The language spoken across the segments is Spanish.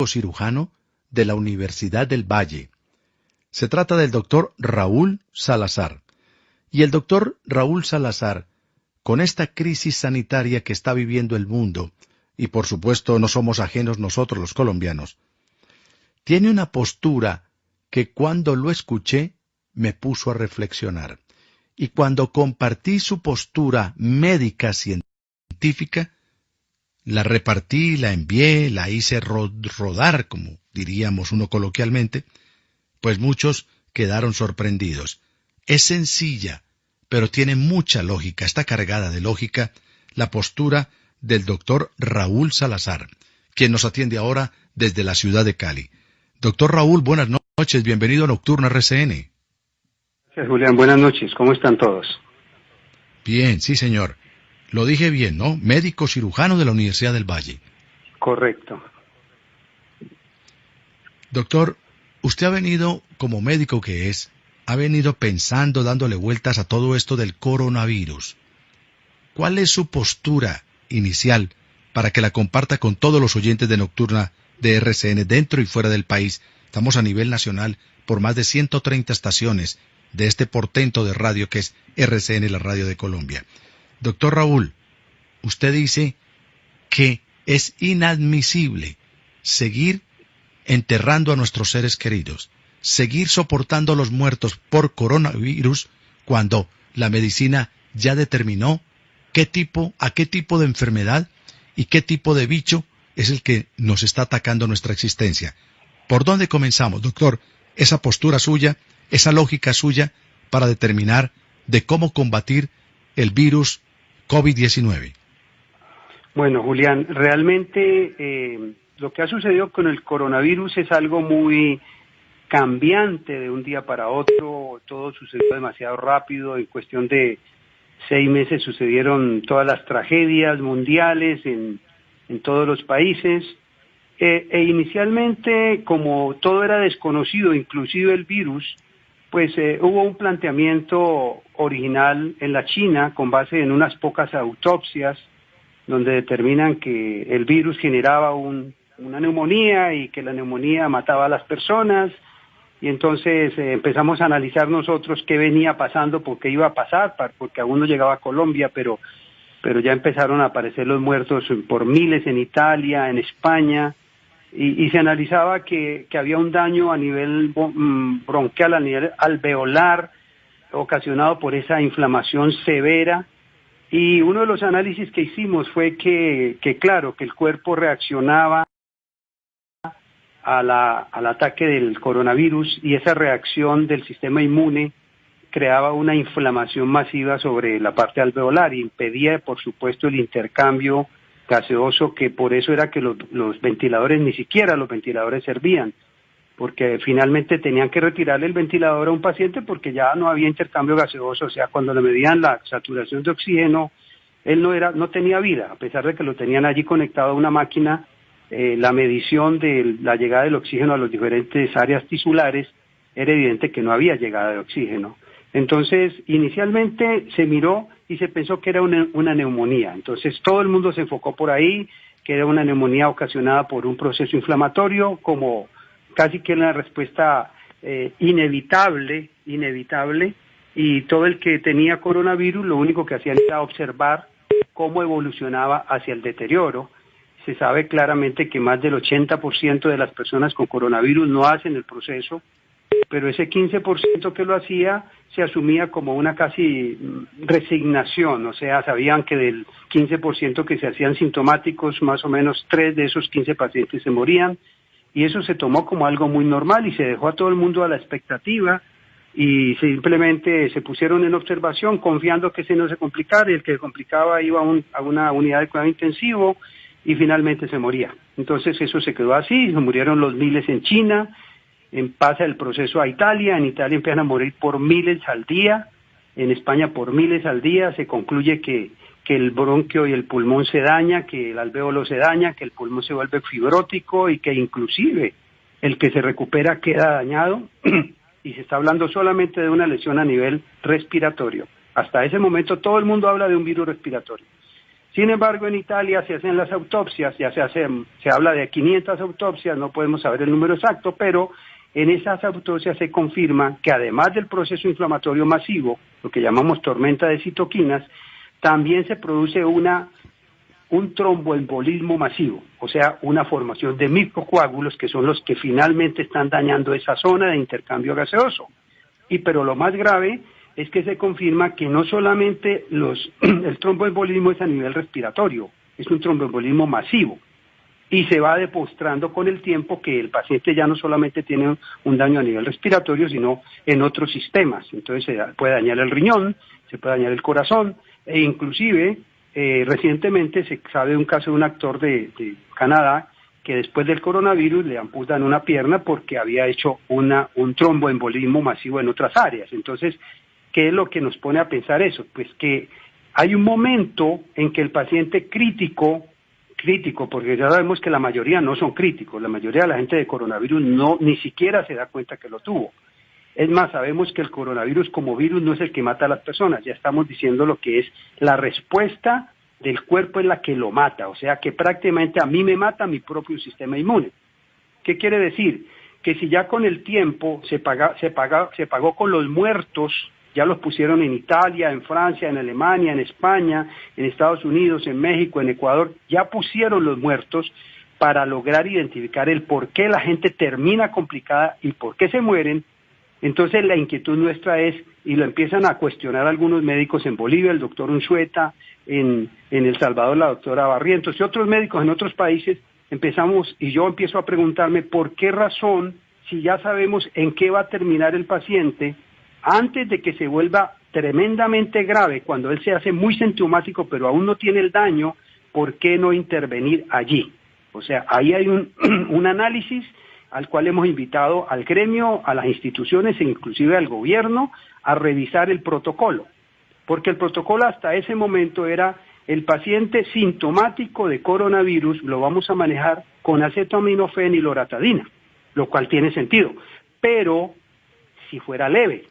cirujano de la Universidad del Valle. Se trata del doctor Raúl Salazar. Y el doctor Raúl Salazar, con esta crisis sanitaria que está viviendo el mundo, y por supuesto no somos ajenos nosotros los colombianos, tiene una postura que cuando lo escuché me puso a reflexionar. Y cuando compartí su postura médica científica, la repartí, la envié, la hice rodar, como diríamos uno coloquialmente, pues muchos quedaron sorprendidos. Es sencilla, pero tiene mucha lógica, está cargada de lógica, la postura del doctor Raúl Salazar, quien nos atiende ahora desde la ciudad de Cali. Doctor Raúl, buenas noches, bienvenido a Nocturno RCN. Gracias, Julián, buenas noches, ¿cómo están todos? Bien, sí señor. Lo dije bien, ¿no? Médico cirujano de la Universidad del Valle. Correcto. Doctor, usted ha venido, como médico que es, ha venido pensando, dándole vueltas a todo esto del coronavirus. ¿Cuál es su postura inicial para que la comparta con todos los oyentes de Nocturna de RCN dentro y fuera del país? Estamos a nivel nacional por más de 130 estaciones de este portento de radio que es RCN, la radio de Colombia. Doctor Raúl, usted dice que es inadmisible seguir enterrando a nuestros seres queridos, seguir soportando a los muertos por coronavirus cuando la medicina ya determinó a qué tipo de enfermedad y qué tipo de bicho es el que nos está atacando nuestra existencia. ¿Por dónde comenzamos, doctor? Esa postura suya, esa lógica suya para determinar de cómo combatir el virus COVID-19. Bueno, Julián, realmente lo que ha sucedido con el coronavirus es algo muy cambiante de un día para otro. Todo sucedió demasiado rápido. En cuestión de 6 meses sucedieron todas las tragedias mundiales en todos los países. Inicialmente, como todo era desconocido, inclusive el virus, pues hubo un planteamiento original en la China con base en unas pocas autopsias donde determinan que el virus generaba una neumonía y que la neumonía mataba a las personas, y entonces empezamos a analizar nosotros qué venía pasando, por qué iba a pasar, porque aún no llegaba a Colombia, pero ya empezaron a aparecer los muertos por miles en Italia, en España, y se analizaba que había un daño a nivel bronquial, a nivel alveolar, ocasionado por esa inflamación severa. Y uno de los análisis que hicimos fue que claro, que el cuerpo reaccionaba al ataque del coronavirus, y esa reacción del sistema inmune creaba una inflamación masiva sobre la parte alveolar y impedía, por supuesto, el intercambio gaseoso, que por eso era que los ventiladores, ni siquiera los ventiladores servían, porque finalmente tenían que retirarle el ventilador a un paciente porque ya no había intercambio gaseoso. O sea, cuando le medían la saturación de oxígeno, él no tenía vida, a pesar de que lo tenían allí conectado a una máquina. La medición de la llegada del oxígeno a las diferentes áreas tisulares era evidente que no había llegada de oxígeno. Entonces, inicialmente se miró y se pensó que era una neumonía. Entonces, todo el mundo se enfocó por ahí, que era una neumonía ocasionada por un proceso inflamatorio, como casi que una respuesta inevitable, y todo el que tenía coronavirus lo único que hacía era observar cómo evolucionaba hacia el deterioro. Se sabe claramente que más del 80% de las personas con coronavirus no hacen el proceso, pero ese 15% que lo hacía se asumía como una casi resignación. O sea, sabían que del 15% que se hacían sintomáticos, más o menos 3 de esos 15 pacientes se morían, y eso se tomó como algo muy normal y se dejó a todo el mundo a la expectativa, y simplemente se pusieron en observación confiando que ese no se complicara, y el que se complicaba iba a una unidad de cuidado intensivo y finalmente se moría. Entonces eso se quedó así, se murieron los miles en China, pasa el proceso a Italia, en Italia empiezan a morir por miles al día, en España por miles al día. Se concluye que el bronquio y el pulmón se daña, que el alvéolo se daña, que el pulmón se vuelve fibrótico y que inclusive el que se recupera queda dañado y se está hablando solamente de una lesión a nivel respiratorio. Hasta ese momento todo el mundo habla de un virus respiratorio. Sin embargo, en Italia se hacen las autopsias, se habla de 500 autopsias, no podemos saber el número exacto, pero en esas autopsias se confirma que además del proceso inflamatorio masivo, lo que llamamos tormenta de citoquinas, también se produce un tromboembolismo masivo, o sea, una formación de microcoágulos que son los que finalmente están dañando esa zona de intercambio gaseoso. Pero lo más grave es que se confirma que no solamente el tromboembolismo es a nivel respiratorio, es un tromboembolismo masivo. Y se va demostrando con el tiempo que el paciente ya no solamente tiene un daño a nivel respiratorio, sino en otros sistemas. Entonces se puede dañar el riñón, se puede dañar el corazón, e inclusive recientemente se sabe de un caso de un actor de Canadá que después del coronavirus le amputan una pierna porque había hecho un tromboembolismo masivo en otras áreas. Entonces, ¿qué es lo que nos pone a pensar eso? Pues que hay un momento en que el paciente crítico, porque ya sabemos que la mayoría no son críticos, la mayoría de la gente de coronavirus ni siquiera se da cuenta que lo tuvo. Es más, sabemos que el coronavirus como virus no es el que mata a las personas, ya estamos diciendo lo que es la respuesta del cuerpo en la que lo mata, o sea que prácticamente a mí me mata mi propio sistema inmune. ¿Qué quiere decir? Que si ya con el tiempo se pagó con los muertos, ya los pusieron en Italia, en Francia, en Alemania, en España, en Estados Unidos, en México, en Ecuador, ya pusieron los muertos para lograr identificar el por qué la gente termina complicada y por qué se mueren. Entonces la inquietud nuestra es, y lo empiezan a cuestionar algunos médicos en Bolivia, el doctor Unzueta, en El Salvador la doctora Barrientos y otros médicos en otros países, y yo empiezo a preguntarme por qué razón, si ya sabemos en qué va a terminar el paciente, antes de que se vuelva tremendamente grave, cuando él se hace muy sintomático pero aún no tiene el daño, ¿por qué no intervenir allí? O sea, ahí hay un análisis al cual hemos invitado al gremio, a las instituciones e inclusive al gobierno a revisar el protocolo, porque el protocolo hasta ese momento era el paciente sintomático de coronavirus, lo vamos a manejar con acetaminofén y loratadina, lo cual tiene sentido, pero si fuera leve,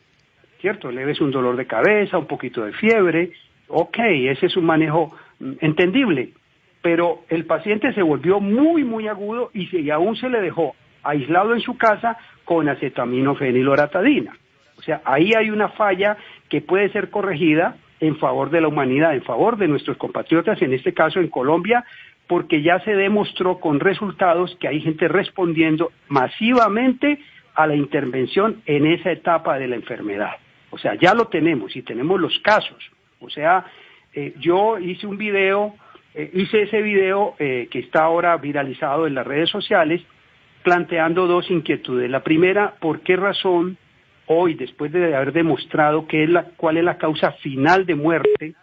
¿cierto? Leve es un dolor de cabeza, un poquito de fiebre, ok, ese es un manejo entendible, pero el paciente se volvió muy, muy agudo y aún se le dejó aislado en su casa con acetaminofén y loratadina. O sea, ahí hay una falla que puede ser corregida en favor de la humanidad, en favor de nuestros compatriotas, en este caso en Colombia, porque ya se demostró con resultados que hay gente respondiendo masivamente a la intervención en esa etapa de la enfermedad. O sea, ya lo tenemos y tenemos los casos. O sea, yo hice ese video que está ahora viralizado en las redes sociales, planteando dos inquietudes. La primera, ¿por qué razón hoy, después de haber demostrado cuál es la causa final de muerte,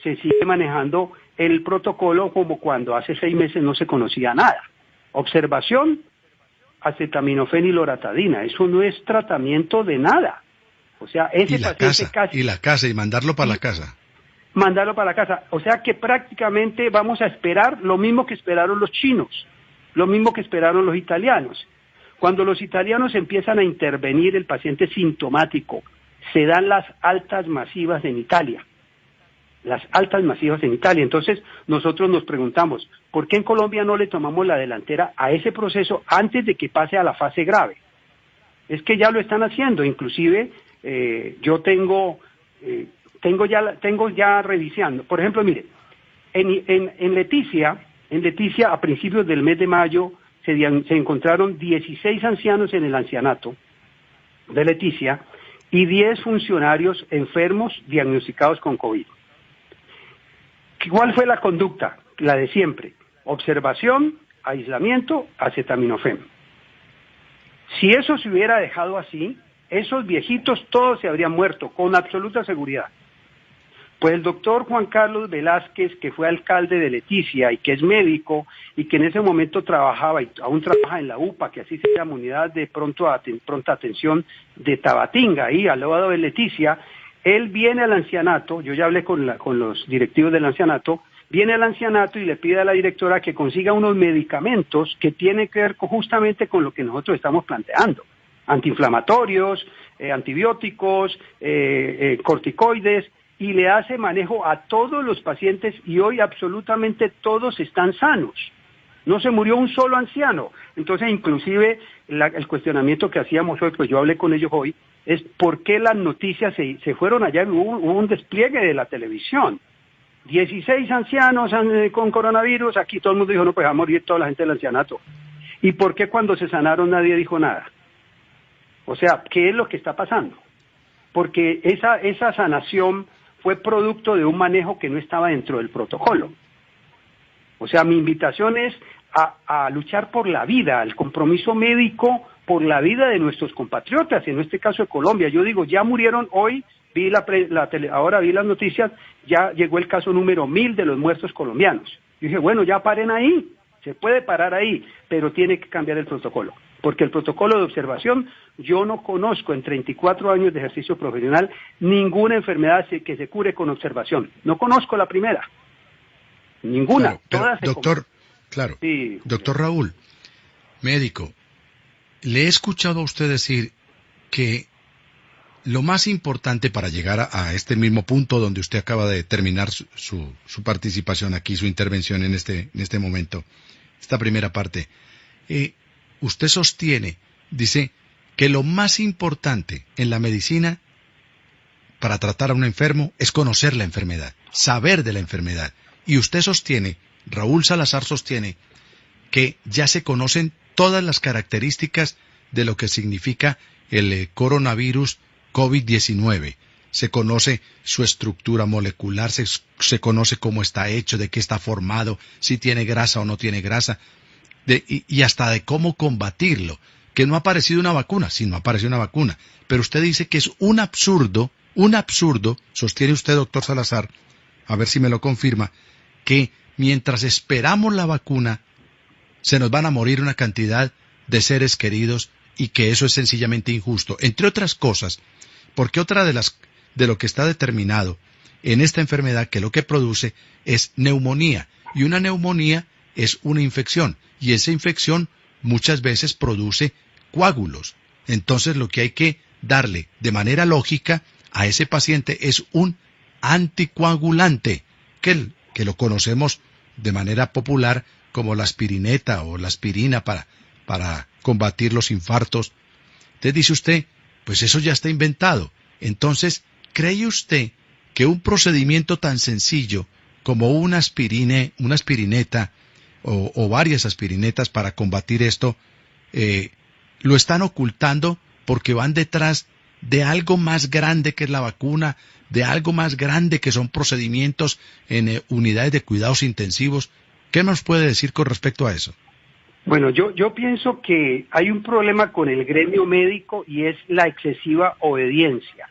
se sigue manejando el protocolo como cuando hace 6 meses no se conocía nada? Observación, acetaminofén y loratadina, eso no es tratamiento de nada. O sea, ese paciente y mandarlo para la casa. Mandarlo para la casa. O sea que prácticamente vamos a esperar lo mismo que esperaron los chinos, lo mismo que esperaron los italianos. Cuando los italianos empiezan a intervenir el paciente sintomático, se dan las altas masivas en Italia. Las altas masivas en Italia. Entonces, nosotros nos preguntamos, ¿por qué en Colombia no le tomamos la delantera a ese proceso antes de que pase a la fase grave? Es que ya lo están haciendo. Inclusive, yo tengo ya revisando. Por ejemplo, mire, en Leticia, a principios del mes de mayo, se encontraron 16 ancianos en el ancianato de Leticia y 10 funcionarios enfermos diagnosticados con COVID. ¿Cuál fue la conducta? La de siempre. Observación, aislamiento, acetaminofén. Si eso se hubiera dejado así, esos viejitos todos se habrían muerto, con absoluta seguridad. Pues el doctor Juan Carlos Velázquez, que fue alcalde de Leticia y que es médico y que en ese momento trabajaba y aún trabaja en la UPA, que así se llama, Unidad de Pronta Atención de Tabatinga, ahí al lado de Leticia, él viene al ancianato, yo ya hablé con los directivos del ancianato, viene al ancianato y le pide a la directora que consiga unos medicamentos que tienen que ver justamente con lo que nosotros estamos planteando, antiinflamatorios, antibióticos, corticoides, y le hace manejo a todos los pacientes y hoy absolutamente todos están sanos. No se murió un solo anciano. Entonces, inclusive, el cuestionamiento que hacíamos hoy, pues yo hablé con ellos hoy, es por qué las noticias se fueron allá, hubo un despliegue de la televisión. 16 ancianos con coronavirus, aquí todo el mundo dijo, no, pues va a morir toda la gente del ancianato. ¿Y por qué cuando se sanaron nadie dijo nada? O sea, ¿qué es lo que está pasando? Porque esa sanación fue producto de un manejo que no estaba dentro del protocolo. O sea, mi invitación es a luchar por la vida, al compromiso médico por la vida de nuestros compatriotas, en este caso de Colombia. Yo digo, ya murieron hoy, ahora vi las noticias, ya llegó el caso número 1000 de los muertos colombianos. Yo dije, bueno, ya paren ahí, se puede parar ahí, pero tiene que cambiar el protocolo. Porque el protocolo de observación, yo no conozco en 34 años de ejercicio profesional ninguna enfermedad que se cure con observación. No conozco la primera. Ninguna. Claro, doctor, claro. Sí. Doctor Raúl, médico, le he escuchado a usted decir que lo más importante para llegar a este mismo punto donde usted acaba de terminar su participación aquí, su intervención en este momento, esta primera parte, usted sostiene, dice, que lo más importante en la medicina para tratar a un enfermo es conocer la enfermedad, saber de la enfermedad. Y usted sostiene, Raúl Salazar sostiene, que ya se conocen todas las características de lo que significa el coronavirus COVID-19. Se conoce su estructura molecular, se conoce cómo está hecho, de qué está formado, si tiene grasa o no tiene grasa, y hasta de cómo combatirlo. Que no ha aparecido una vacuna, sí, no apareció una vacuna. Pero usted dice que es un absurdo, sostiene usted, doctor Salazar, a ver si me lo confirma, que mientras esperamos la vacuna, se nos van a morir una cantidad de seres queridos y que eso es sencillamente injusto. Entre otras cosas, porque otra de lo que está determinado en esta enfermedad, que lo que produce es neumonía, y una neumonía es una infección, y esa infección muchas veces produce coágulos. Entonces lo que hay que darle de manera lógica a ese paciente es un anticoagulante, que lo conocemos de manera popular como la aspirineta o la aspirina para combatir los infartos. Entonces dice usted, pues eso ya está inventado. Entonces, ¿cree usted que un procedimiento tan sencillo como una aspirineta o varias aspirinetas para combatir esto, lo están ocultando porque van detrás de algo más grande que es la vacuna, de algo más grande que son procedimientos en unidades de cuidados intensivos? ¿Qué nos puede decir con respecto a eso? Bueno, yo pienso que hay un problema con el gremio médico y es la excesiva obediencia.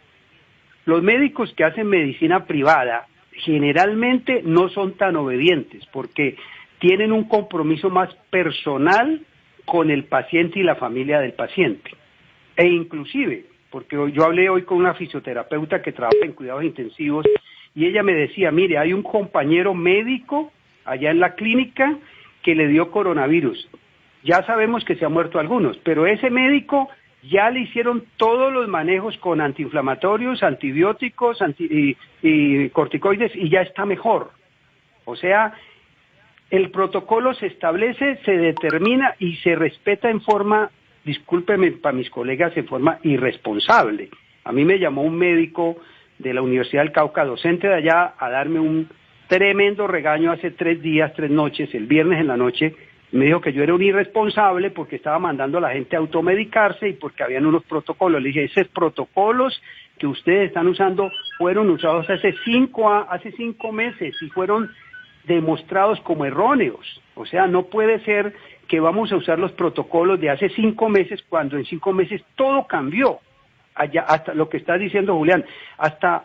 Los médicos que hacen medicina privada generalmente no son tan obedientes porque tienen un compromiso más personal con el paciente y la familia del paciente. E inclusive, porque yo hablé hoy con una fisioterapeuta que trabaja en cuidados intensivos y ella me decía, mire, hay un compañero médico allá en la clínica que le dio coronavirus. Ya sabemos que se han muerto algunos, pero ese médico ya le hicieron todos los manejos con antiinflamatorios, antibióticos y corticoides y ya está mejor. O sea, el protocolo se establece, se determina y se respeta en forma, discúlpeme para mis colegas, en forma irresponsable. A mí me llamó un médico de la Universidad del Cauca, docente de allá, a darme un tremendo regaño hace 3 días, 3 noches, el viernes en la noche. Me dijo que yo era un irresponsable porque estaba mandando a la gente a automedicarse y porque habían unos protocolos. Le dije, esos protocolos que ustedes están usando fueron usados hace 5 meses y fueron demostrados como erróneos. O sea, no puede ser que vamos a usar los protocolos de hace 5 meses cuando en 5 meses todo cambió. Allá, hasta lo que está diciendo Julián, hasta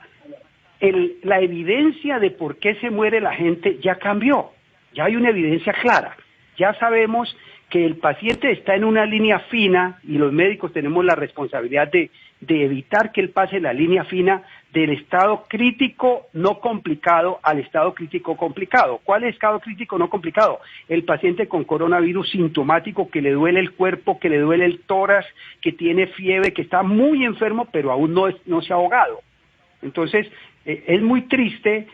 la evidencia de por qué se muere la gente ya cambió. Ya hay una evidencia clara. Ya sabemos que el paciente está en una línea fina y los médicos tenemos la responsabilidad de evitar que él pase la línea fina del estado crítico no complicado al estado crítico complicado. ¿Cuál es estado crítico no complicado? El paciente con coronavirus sintomático, que le duele el cuerpo, que le duele el tórax, que tiene fiebre, que está muy enfermo pero aún no se ha ahogado. Entonces, es muy triste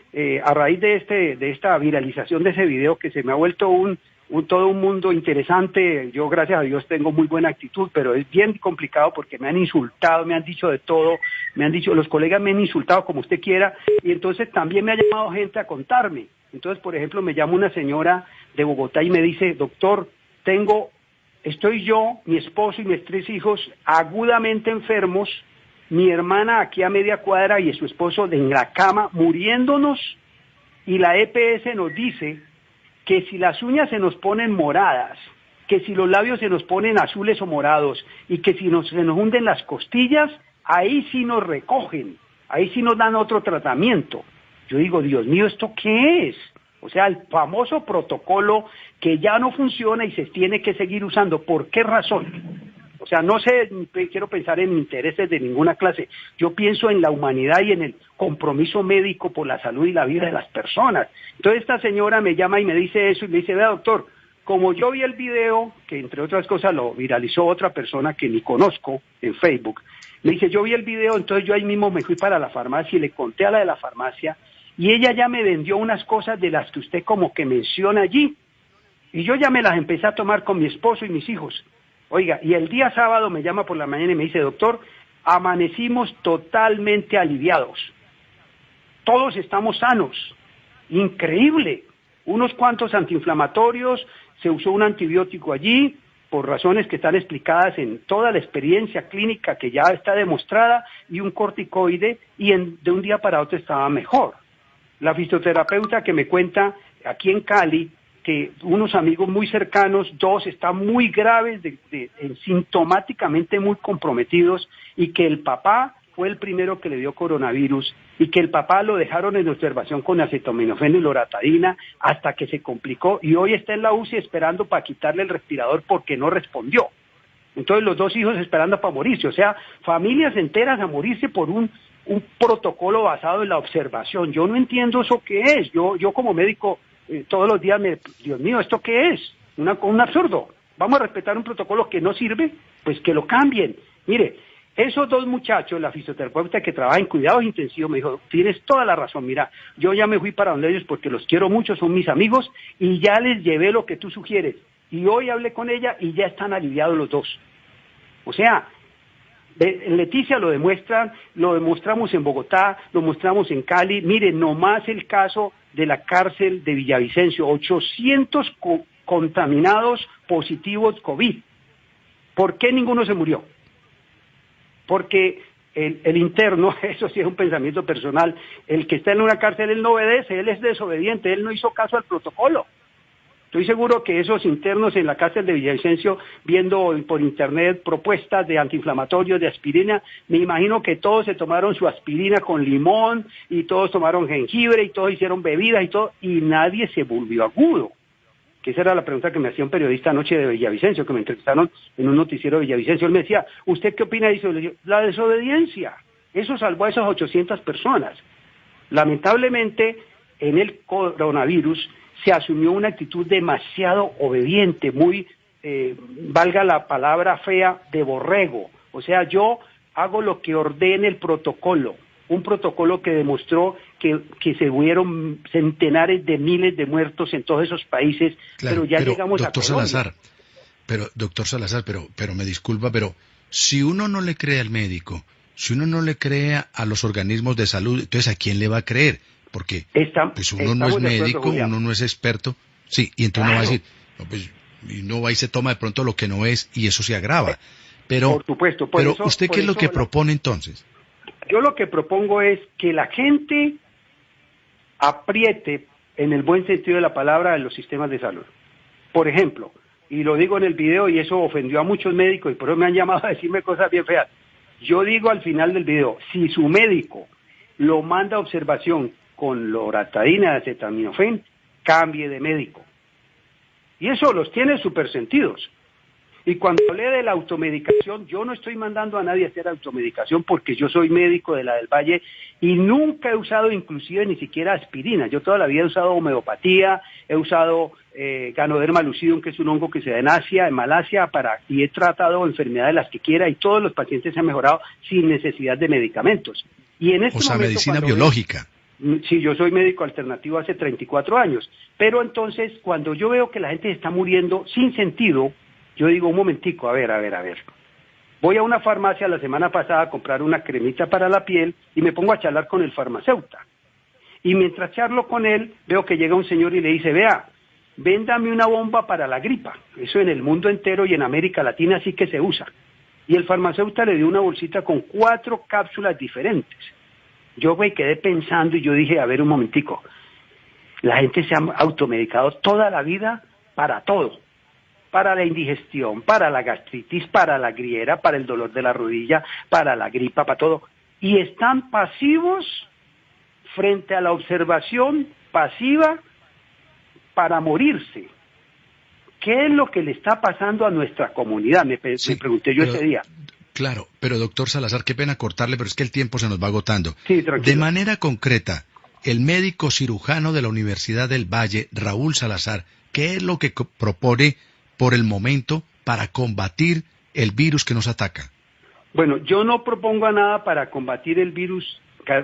a raíz de esta viralización de ese video que se me ha vuelto todo un mundo interesante. Yo, gracias a Dios, tengo muy buena actitud, pero es bien complicado porque me han insultado, me han dicho de todo, los colegas me han insultado como usted quiera, y entonces también me ha llamado gente a contarme. Entonces, por ejemplo, me llama una señora de Bogotá y me dice, doctor, estoy yo, mi esposo y mis 3 hijos agudamente enfermos, mi hermana aquí a media cuadra y su esposo en la cama muriéndonos, y la EPS nos dice que si las uñas se nos ponen moradas, que si los labios se nos ponen azules o morados, y que si se nos hunden las costillas, ahí sí nos recogen, ahí sí nos dan otro tratamiento. Yo digo, Dios mío, ¿esto qué es? O sea, el famoso protocolo que ya no funciona y se tiene que seguir usando. ¿Por qué razón? O sea, no sé, quiero pensar en intereses de ninguna clase. Yo pienso en la humanidad y en el compromiso médico por la salud y la vida de las personas. Entonces esta señora me llama y me dice eso, y me dice, vea doctor, como yo vi el video, que entre otras cosas lo viralizó otra persona que ni conozco en Facebook, me dice, yo vi el video, entonces yo ahí mismo me fui para la farmacia y le conté a la de la farmacia, y ella ya me vendió unas cosas de las que usted como que menciona allí, y yo ya me las empecé a tomar con mi esposo y mis hijos. Oiga, y el día sábado me llama por la mañana y me dice, doctor, amanecimos totalmente aliviados. Todos estamos sanos. Increíble. Unos cuantos antiinflamatorios, se usó un antibiótico allí, por razones que están explicadas en toda la experiencia clínica que ya está demostrada, y un corticoide, y de un día para otro estaba mejor. La fisioterapeuta que me cuenta aquí en Cali, que unos amigos muy cercanos, 2 están muy graves, sintomáticamente muy comprometidos, y que el papá fue el primero que le dio coronavirus, y que el papá lo dejaron en observación con acetaminofén y loratadina hasta que se complicó, y hoy está en la UCI esperando para quitarle el respirador porque no respondió. Entonces los 2 hijos esperando para morirse, o sea, familias enteras a morirse por un protocolo basado en la observación. Yo no entiendo eso qué es. Yo como médico todos los días Dios mío, ¿esto qué es? Un absurdo. Vamos a respetar un protocolo que no sirve, pues que lo cambien. Mire, esos 2 muchachos, la fisioterapeuta que trabaja en cuidados intensivos, me dijo, tienes toda la razón, mira, yo ya me fui para donde ellos porque los quiero mucho, son mis amigos, y ya les llevé lo que tú sugieres. Y hoy hablé con ella y ya están aliviados los 2. O sea, Leticia lo demostramos en Bogotá, lo mostramos en Cali. Mire, nomás el caso de la cárcel de Villavicencio, 800 contaminados positivos COVID. ¿Por qué ninguno se murió? Porque el interno, eso sí es un pensamiento personal, el que está en una cárcel, él no obedece, él es desobediente, él no hizo caso al protocolo. Estoy seguro que esos internos en la cárcel de Villavicencio, viendo por internet propuestas de antiinflamatorios, de aspirina, me imagino que todos se tomaron su aspirina con limón, y todos tomaron jengibre, y todos hicieron bebidas y todo, y nadie se volvió agudo. Que esa era la pregunta que me hacía un periodista anoche de Villavicencio, que me entrevistaron en un noticiero de Villavicencio. Él me decía, ¿usted qué opina de eso? Le digo, la desobediencia. Eso salvó a esas 800 personas. Lamentablemente, en el coronavirus se asumió una actitud demasiado obediente, muy, valga la palabra fea, de borrego. O sea, yo hago lo que ordene el protocolo, un protocolo que demostró que se hubieron centenares de miles de muertos en todos esos países, claro, pero ya llegamos a Colombia. Doctor Salazar, pero me disculpa, pero si uno no le cree al médico, si uno no le cree a los organismos de salud, entonces ¿a quién le va a creer? Porque pues uno no es médico, uno no es experto, sí, y entonces uno va a decir, no, pues, y uno va y se toma de pronto lo que no es, y eso se agrava. Pero, por supuesto, pero eso, ¿usted qué es lo que propone entonces? Yo lo que propongo es que la gente apriete, en el buen sentido de la palabra, en los sistemas de salud. Por ejemplo, y lo digo en el video, y eso ofendió a muchos médicos, y por eso me han llamado a decirme cosas bien feas. Yo digo al final del video, si su médico lo manda a observación con loratadina de acetaminofén, cambie de médico. Y eso los tiene súper sentidos. Y cuando hablé de la automedicación, yo no estoy mandando a nadie a hacer automedicación porque yo soy médico de la del Valle y nunca he usado inclusive ni siquiera aspirina. Yo toda la vida he usado homeopatía, he usado Ganoderma lucidum, que es un hongo que se da en Asia, en Malasia, y he tratado enfermedades las que quiera y todos los pacientes se han mejorado sin necesidad de medicamentos. Y en este o sea, momento, medicina biológica. Sí, yo soy médico alternativo hace 34 años, pero entonces cuando yo veo que la gente está muriendo sin sentido, yo digo, un momentico, a ver. Voy a una farmacia la semana pasada a comprar una cremita para la piel y me pongo a charlar con el farmacéutico. Y mientras charlo con él, veo que llega un señor y le dice, vea, véndame una bomba para la gripa. Eso en el mundo entero y en América Latina sí que se usa. Y el farmacéutico le dio una bolsita con 4 cápsulas diferentes. Yo me quedé pensando y yo dije, a ver un momentico, la gente se ha automedicado toda la vida para todo. Para la indigestión, para la gastritis, para la griera, para el dolor de la rodilla, para la gripa, para todo. Y están pasivos frente a la observación pasiva para morirse. ¿Qué es lo que le está pasando a nuestra comunidad? Me pregunté yo ese día. Claro, pero doctor Salazar, qué pena cortarle, pero es que el tiempo se nos va agotando. Sí, tranquilo. De manera concreta, el médico cirujano de la Universidad del Valle, Raúl Salazar, ¿qué es lo que propone por el momento para combatir el virus que nos ataca? Bueno, yo no propongo nada para combatir el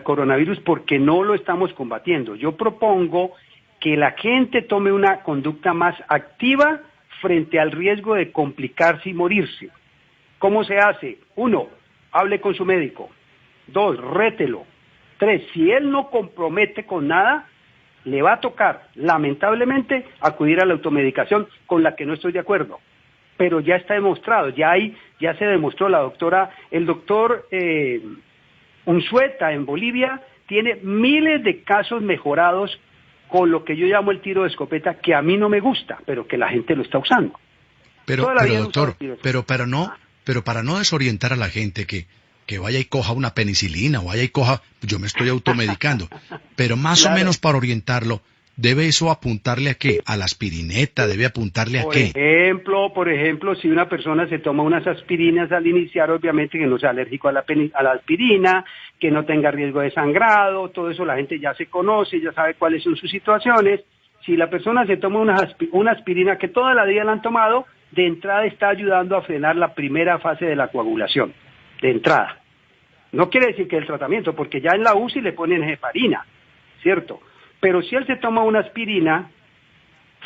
coronavirus, porque no lo estamos combatiendo. Yo propongo que la gente tome una conducta más activa frente al riesgo de complicarse y morirse. ¿Cómo se hace? 1, hable con su médico. 2, rételo. 3, si él no compromete con nada, le va a tocar, lamentablemente, acudir a la automedicación, con la que no estoy de acuerdo. Pero ya está demostrado, ya se demostró, el doctor Unzueta en Bolivia tiene miles de casos mejorados con lo que yo llamo el tiro de escopeta, que a mí no me gusta, pero que la gente lo está usando. Pero doctor, pero para no desorientar a la gente que vaya y coja una penicilina o vaya y coja, yo me estoy automedicando, pero más Claro. o menos para orientarlo, ¿debe eso apuntarle a qué? ¿A la aspirineta? ¿Debe apuntarle a qué? Por ejemplo, si una persona se toma unas aspirinas al iniciar, obviamente que no sea alérgico a la aspirina, que no tenga riesgo de sangrado, todo eso la gente ya se conoce, ya sabe cuáles son sus situaciones. Si la persona se toma una aspirina que toda la vida la han tomado, de entrada está ayudando a frenar la primera fase de la coagulación, de entrada. No quiere decir que el tratamiento, porque ya en la UCI le ponen heparina, ¿cierto? Pero si él se toma una aspirina,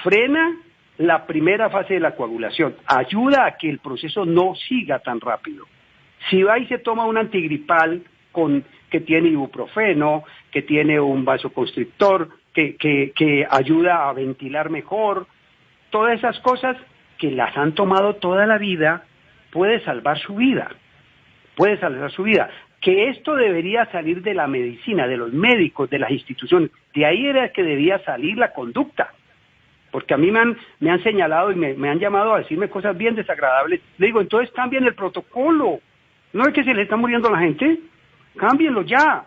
frena la primera fase de la coagulación, ayuda a que el proceso no siga tan rápido. Si va y se toma un antigripal que tiene ibuprofeno, que tiene un vasoconstrictor, que ayuda a ventilar mejor, todas esas cosas que las han tomado toda la vida, puede salvar su vida. Que esto debería salir de la medicina, de los médicos, de las instituciones. De ahí era que debía salir la conducta. Porque a mí me han señalado y me han llamado a decirme cosas bien desagradables. Le digo, entonces cambien el protocolo. ¿No es que se le está muriendo a la gente? Cámbienlo ya.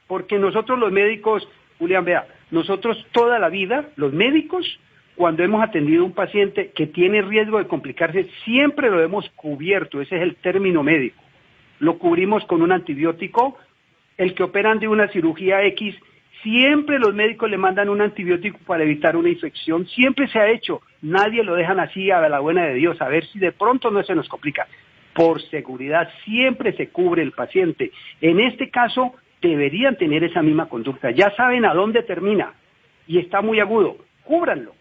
Porque nosotros los médicos, Julián, vea, nosotros toda la vida, los médicos, cuando hemos atendido a un paciente que tiene riesgo de complicarse, siempre lo hemos cubierto. Ese es el término médico. Lo cubrimos con un antibiótico. El que operan de una cirugía X, siempre los médicos le mandan un antibiótico para evitar una infección. Siempre se ha hecho. Nadie lo dejan así a la buena de Dios, a ver si de pronto no se nos complica. Por seguridad siempre se cubre el paciente. En este caso deberían tener esa misma conducta. Ya saben a dónde termina y está muy agudo. Cúbranlo.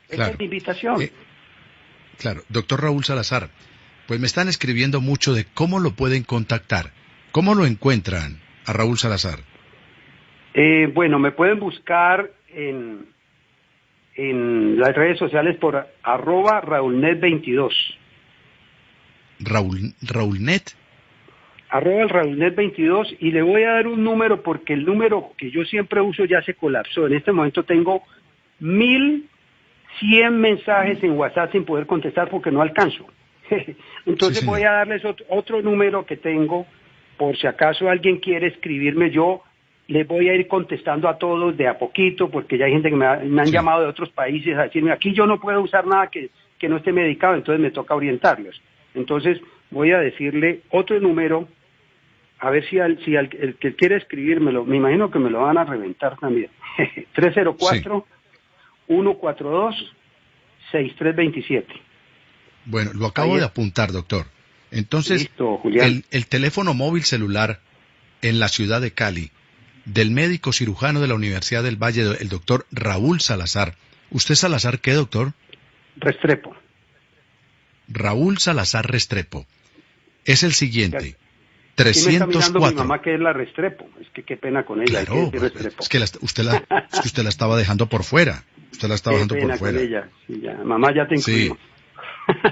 Claro. Esa es mi invitación. Claro. Doctor Raúl Salazar, pues me están escribiendo mucho de cómo lo pueden contactar. ¿Cómo lo encuentran a Raúl Salazar? Bueno, me pueden buscar en las redes sociales por @RaúlNet22. ¿Raúlnet? @RaúlNet22, y le voy a dar un número porque el número que yo siempre uso ya se colapsó. En este momento tengo 1100 mensajes en WhatsApp sin poder contestar porque no alcanzo. Entonces sí, voy a darles otro número que tengo, por si acaso alguien quiere escribirme. Yo les voy a ir contestando a todos de a poquito, porque ya hay gente que me han llamado de otros países a decirme, aquí yo no puedo usar nada que no esté medicado, entonces me toca orientarlos. Entonces voy a decirle otro número, a ver si el que quiere escribírmelo, me imagino que me lo van a reventar también. 304-142-6327. Bueno, lo acabo de apuntar, doctor. Entonces, listo, Julián. El teléfono móvil celular en la ciudad de Cali, del médico cirujano de la Universidad del Valle, el doctor Raúl Salazar. ¿Usted Salazar qué, doctor? Restrepo. Raúl Salazar Restrepo. Es el siguiente. ¿Quién me está 304. mirando mi mamá que es la Restrepo? Es que qué pena con ella. Claro, Restrepo. es que usted la estaba dejando por fuera. Usted la estaba dejando por fuera. Con ella. Sí, ya. Mamá, ya te incluimos. Sí.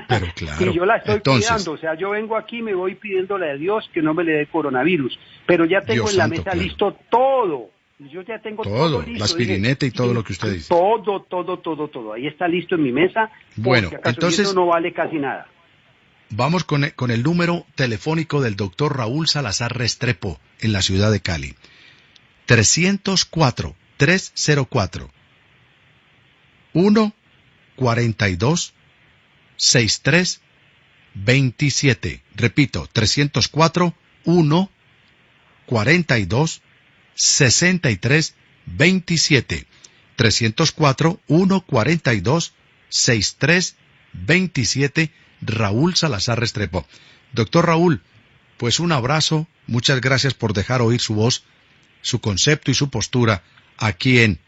Pero claro. Y yo la estoy Entonces, cuidando, o sea, yo vengo aquí, me voy pidiéndole a Dios que no me le dé coronavirus, pero ya tengo Dios en la santo, mesa claro. listo todo. Yo ya tengo todo listo. la aspirineta y todo lo que usted dice. Todo. Ahí está listo en mi mesa. Bueno, acaso, entonces eso no vale casi nada. Vamos con el número telefónico del doctor Raúl Salazar Restrepo en la ciudad de Cali. 304 142 6327. Repito, 304 142 6327. 304 142 6327. Raúl Salazar Restrepo. Doctor Raúl, pues un abrazo, muchas gracias por dejar oír su voz, su concepto y su postura aquí en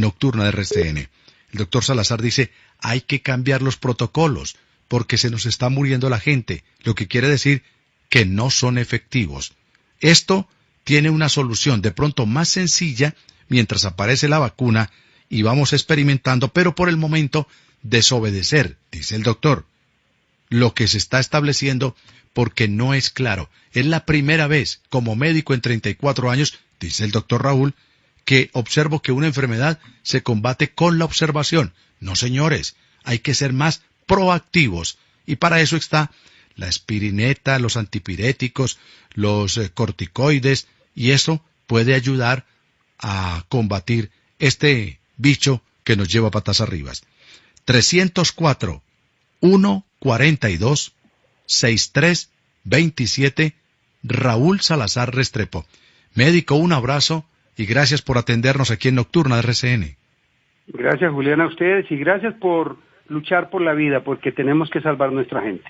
Nocturna de RCN. El doctor Salazar dice, hay que cambiar los protocolos, porque se nos está muriendo la gente, lo que quiere decir que no son efectivos. Esto tiene una solución de pronto más sencilla mientras aparece la vacuna y vamos experimentando, pero por el momento desobedecer, dice el doctor, lo que se está estableciendo porque no es claro. Es la primera vez como médico en 34 años, dice el doctor Raúl, que observo que una enfermedad se combate con la observación. No, señores, hay que ser más proactivos y para eso está la aspirineta, los antipiréticos, los corticoides y eso puede ayudar a combatir este bicho que nos lleva patas arriba. 304 142 6327 Raúl Salazar Restrepo. Médico, un abrazo y gracias por atendernos aquí en Nocturna de RCN. Gracias, Julián, a ustedes y gracias por luchar por la vida, porque tenemos que salvar nuestra gente.